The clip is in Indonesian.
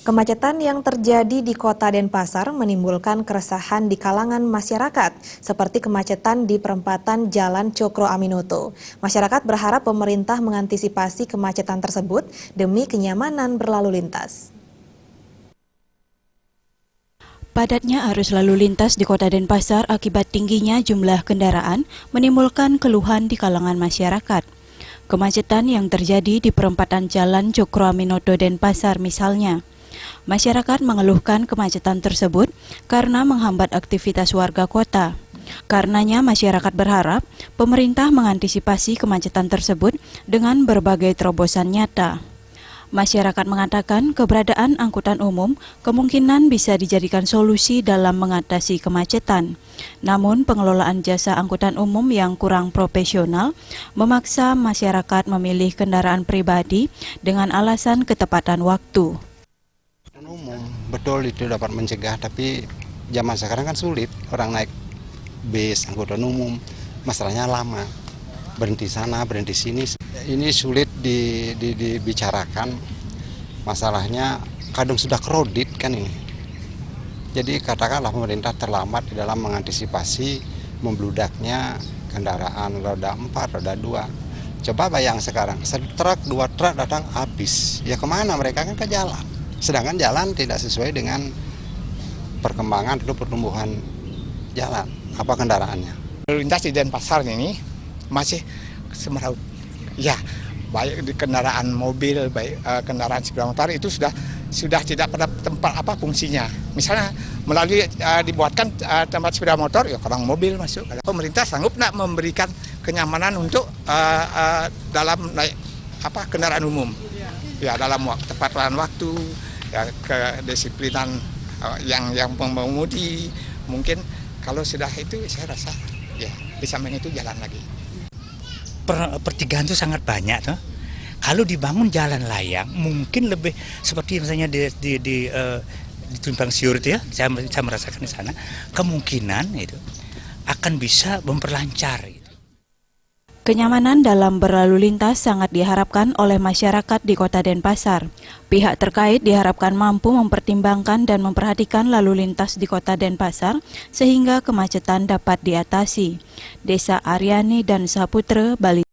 Kemacetan yang terjadi di Kota Denpasar menimbulkan keresahan di kalangan masyarakat, seperti kemacetan di perempatan Jalan Cokro Aminoto. Masyarakat berharap pemerintah mengantisipasi kemacetan tersebut demi kenyamanan berlalu lintas. Padatnya arus lalu lintas di Kota Denpasar akibat tingginya jumlah kendaraan menimbulkan keluhan di kalangan masyarakat. Kemacetan yang terjadi di perempatan Jalan Cokro Aminoto Denpasar misalnya. Masyarakat mengeluhkan kemacetan tersebut karena menghambat aktivitas warga kota. Karenanya masyarakat berharap pemerintah mengantisipasi kemacetan tersebut dengan berbagai terobosan nyata. Masyarakat mengatakan keberadaan angkutan umum kemungkinan bisa dijadikan solusi dalam mengatasi kemacetan. Namun pengelolaan jasa angkutan umum yang kurang profesional memaksa masyarakat memilih kendaraan pribadi dengan alasan ketepatan waktu. Umum betul itu dapat mencegah, tapi zaman sekarang kan sulit, orang naik bis angkutan umum masalahnya lama, berhenti sana berhenti sini, ini sulit dibicarakan. Masalahnya kadang sudah kredit kan ini, jadi katakanlah pemerintah terlambat di dalam mengantisipasi membludaknya kendaraan roda 4, roda 2. Coba bayang sekarang, truk 2 truk datang habis, ya kemana mereka kan ke jalan. Sedangkan jalan tidak sesuai dengan perkembangan atau pertumbuhan jalan, apa kendaraannya. Lalu lintas di Denpasar ini masih semeraut. Ya, baik di kendaraan mobil, baik kendaraan sepeda motor itu sudah tidak pada tempat fungsinya. Misalnya melalui dibuatkan tempat sepeda motor, ya orang mobil masuk. Pemerintah sanggup nak memberikan kenyamanan untuk dalam naik kendaraan umum. Ya dalam tepat waktu, ya kedisiplinan yang mengemudi, mungkin kalau sudah itu saya rasa ya di samping itu jalan lagi. Pertigaan itu sangat banyak tuh. Kalau dibangun jalan layang mungkin lebih seperti misalnya di Simpang Siur itu ya, saya merasakan di sana kemungkinan itu akan bisa memperlancar gitu. Kenyamanan dalam berlalu lintas sangat diharapkan oleh masyarakat di Kota Denpasar. Pihak terkait diharapkan mampu mempertimbangkan dan memperhatikan lalu lintas di Kota Denpasar sehingga kemacetan dapat diatasi. Desa Aryani dan Saputra, Bali.